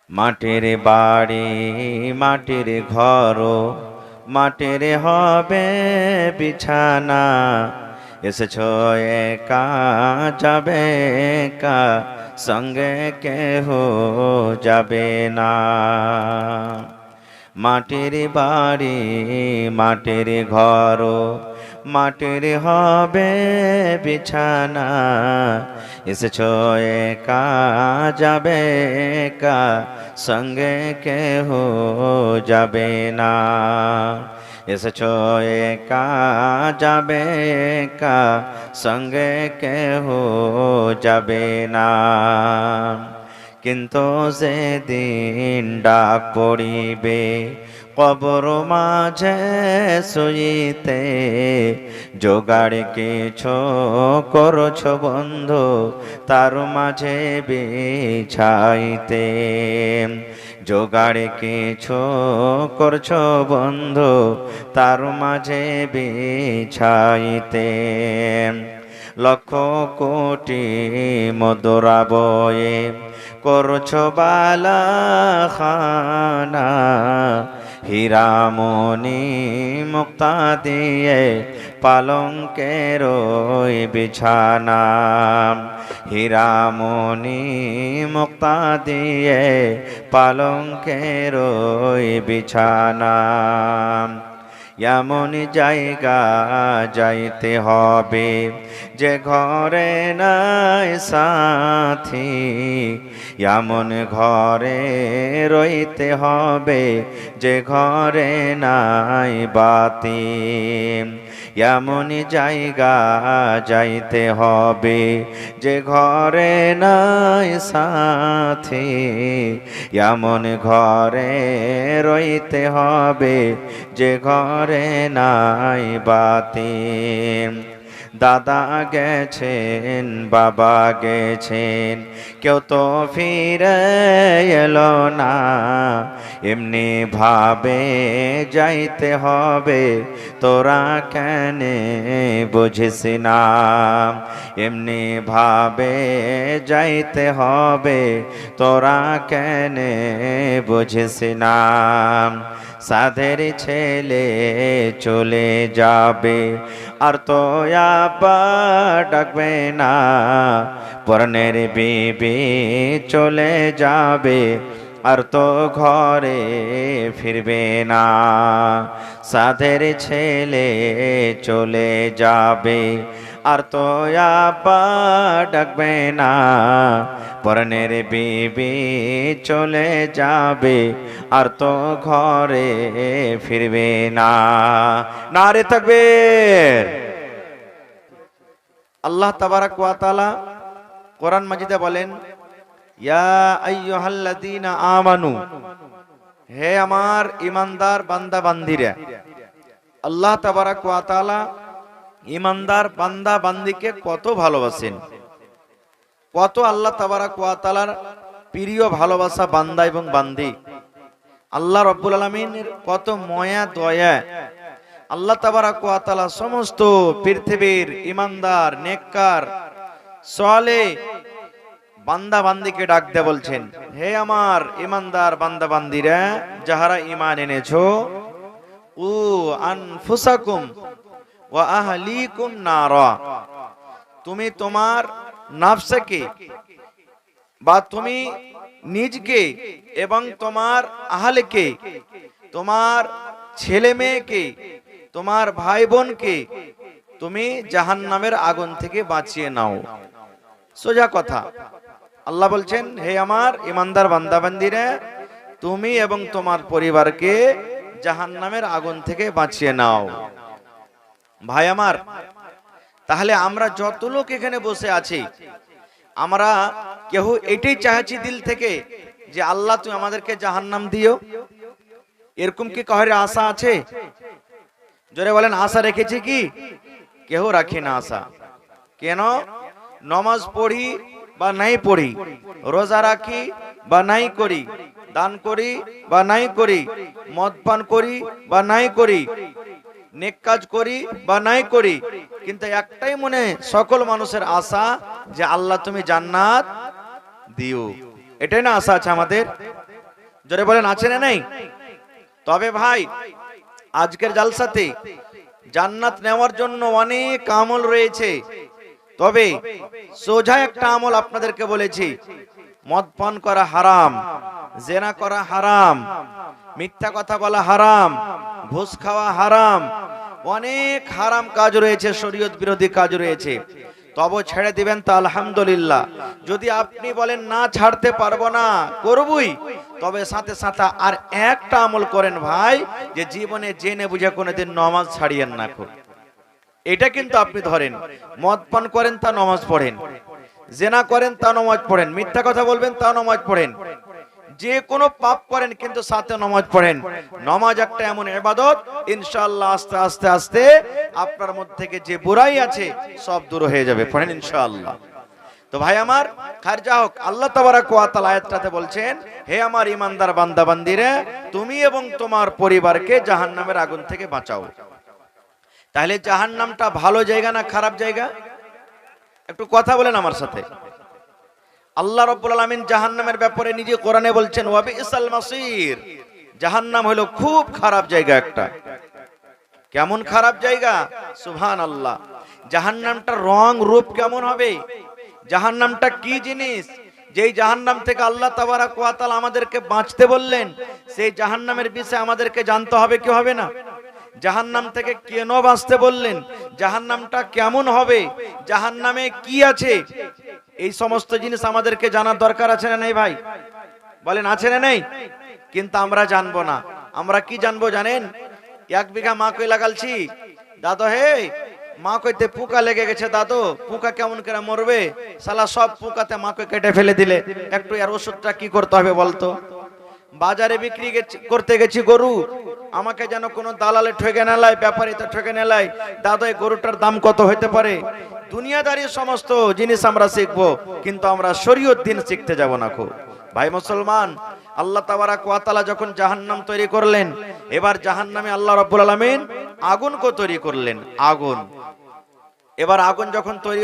মাটির বাড়ি মাটির ঘর, মাটির হবে বিছানা। এসেছো একা যাবে একা, সঙ্গে কেহ যাবে না। মাটির বাড়ি মাটির ঘর, মাটির হবে বিছানা। এসেছো একা যাবে একা, সঙ্গে কেহ যাবে না। এসেছো একা যাবে একা, সঙ্গে কেহ যাবে না। কিন্তু সেদিন ডাক পড়িবে কবর মাঝে শুইতে, জোগাড় কিছু করছো বন্ধু তার মাঝে বিছাইতে। জোগাড় কিছু করছো বন্ধু তার মাঝে বিছাইতে। লক্ষ কোটি মধুরা বয়ে করছো বালাখানা, হীরামণি মুক্তা দিয়ে পালঙ্কের ওই বিছানা। হীরামণি মুক্তা দিয়ে পালঙ্কের ওই বিছানা। এমন জায়গা যাইতে হবে যে ঘরে নাই সাথী, এমন ঘরে রইতে হবে যে ঘরে নাই বাতি। এমন জায়গা যাইতে হবে যে ঘরে নাই সাথী, এমন ঘরে রইতে হবে যে ঘরে নাই বাতি। দাদা গেছেন বাবা গেছেন কেউ তো ফিরে এলো না, এমনি ভাবে যাইতে হবে তোরা কেন বুঝিস না। এমনি ভাবে যাইতে হবে তোরা কেন বুঝিস না। সাধের ছেলে চলে যাবে আর তো আবার ডাকবে না, পরনের বিবি চলে যাবে আর তো ঘরে ফিরবে না। সাধের ছেলে চলে যাবে আর তো আবার ডাকবে না, পরনের বিবি চলে যাবে আর তো ঘরে ফিরবে না। নারে তাকবীর। আল্লাহ তাবারাক ওয়া তাআলা কোরআন মাজিদে বলেন, ইয়া আইয়ুহাল্লাযীনা আমানু, হে আমার ঈমানদার বান্দা বান্দীরা। আল্লাহ তাবারাক ওয়া তাআলা ঈমানদার বান্দা বান্দীকে কত ভালোবাসেন, কত আল্লাহ তাবারাক ওয়া তাআলার প্রিয় ভালোবাসা বান্দা এবং বান্দী। আল্লাহ রাব্বুল আলামিনের কত মায়া দয়া। আল্লাহ তাবারাক ওয়া তাআলা সমস্ত পৃথিবীর ঈমানদার নেককার সালেহ বান্দা বান্দীকে ডাক দিয়ে বলছেন, হে আমার ঈমানদার বান্দা বান্দীরা যাহারা ঈমান এনেছো, উ আনফুসাকুম ওয়া আহলিকুম নারা, তুমি তোমার নফসকে বা তুমি নিজকে এবং তোমার আহলকে, তোমার ছেলে মেয়েকে, তোমার ভাই বোনকে তুমি জাহান্নামের আগুন থেকে বাঁচিয়ে নাও। সোজা কথা। আল্লাহ বলছেন, হে আমার ঈমানদার বান্দা বান্দীরা, তুমি এবং তোমার পরিবারকে জাহান্নামের আগুন থেকে বাঁচিয়ে নাও। ভাই আমার, তাহলে আমরা যত লোক এখানে বসে আছি, আমরা কেউ এটাই চাইছি দিল থেকে যে আল্লাহ তুমি আমাদেরকে জাহান্নাম দিও? এরকম কি কারোর আশা আছে? জোরে বলেন, আশা রেখেছি কি? কেউ রাখে না আশা। কেন? নামাজ পড়ি বা নাই পড়ি, রোজা রাখি বা নাই করি, দান করি বা নাই করি, মদ পান করি বা নাই করি, নেক কাজ করি বা নাই করি, কিন্তু একটাই মনে সকল মানুষের আশা যে আল্লাহ তুমি জান্নাত দিও। এটাই না আশা আছে আমাদের? জোরে বলেন আছে না নাই? তবে ভাই আজকের জালসাতে জান্নাত নেওয়ার জন্য অনেক আমল রয়েছে, তবে সোজা একটা আমল আপনাদেরকে বলেছি, মদ পান করা হারাম, জেনা করা হারাম, মিথ্যা কথা বলা হারাম, ঘুষ খাওয়া হারাম, অনেক হারাম কাজ রয়েছে, শরীয়ত বিরোধী কাজ রয়েছে। তবে ছেড়ে দিবেন তা আলহামদুলিল্লাহ। যদি আপনি বলেন না ছাড়তে পারবো না, করবই, তবে সাথে সাথে আর একটা আমল করেন ভাই, যে জীবনে জেনে বুঝে কোনোদিন নামাজ ছাড়িয়েন না। খুব এটা কিন্তু আপনি ধরেন, মদ পান করেন তা নামাজ পড়েন, জেনা করেন তা নামাজ পড়েন, মিথ্যা কথা বলবেন তা নামাজ পড়েন, যে কোনো পাপ করেন কিন্তু সাথে নামাজ পড়েন। নামাজ একটা এমন ইবাদত, ইনশাআল্লাহ আস্তে আস্তে আস্তে আপনার মধ্যে থেকে যে বুরাই আছে সব দূর হয়ে যাবে, পড়েন ইনশাআল্লাহ। তো ভাই আমার, খারজা হোক, আল্লাহ তাবারাক ওয়া তাআলা আয়াতটাতে বলছেন, হে আমার ঈমানদার বান্দা বান্দীরা, তুমি এবং তোমার পরিবারকে জাহান্নামের আগুন থেকে বাঁচাও। তাহলে জাহান্নামটা ভালো জায়গা না খারাপ জায়গা? একটু কথা বলেন আমার সাথে। আল্লাহ রাব্বুল আলামিন জাহান্নামের ব্যাপারে নিজে কোরআনে বলছেন, ওয়া বিসাল মাসির, জাহান্নাম হলো খুব খারাপ জায়গা একটা। কেমন খারাপ জায়গা? সুবহানাল্লাহ। জাহান্নামটার রং রূপ কেমন হবে? জাহান্নামটা কি জিনিস? যেই জাহান্নাম থেকে আল্লাহ তাবারাক ওয়া তাআলা আমাদেরকে বাঁচতে বললেন, সেই জাহান্নামের বিষয়ে আমাদেরকে জানতে হবে কি হবে না? জাহান্নাম থেকে কেন বাঁচতে বললেন, জাহান্নামটা কেমন হবে, জাহান্নামে কি আছে, এই সমস্ত জিনিস আমাদেরকে জানার দরকার আছে না নেই ভাই? বলেন আছে না নেই? কিন্তু আমরা জানবো না। আমরা কি জানবো জানেন? 1 বিঘা মাকই লাগালছি, দাদু হে মা কইতে পোকা লেগে গেছে, দাদু পোকা কেমন করে মরবে, শালা সব পোকাতে মাকে কেটে ফেলে দিলে, একটু এর ওষুধটা কি করতে হবে বলতো? বাজারে বিক্রি করতে গেছি গরু, আমাকে যেন কোনো দালালে ঠকে নেলায়, ব্যাপারী তো ঠকে নেলায়, দাদু এই গরুটার দাম কত হতে পারে? দুনিয়াদারি সমস্ত জিনিস আমরা শিখবো, কিন্তু আমরা শরীয়ত দিন শিখতে যাব না। খুব ভাই মুসলমান, আল্লাহ তাবারাক ওয়া তাআলা যখন জাহান্নাম তৈরি করলেন, এবার জাহান্নামে আল্লাহ রাব্বুল আলামিন আগুনকে তৈরি করলেন, আগুন। এবার আগুন যখন তৈরি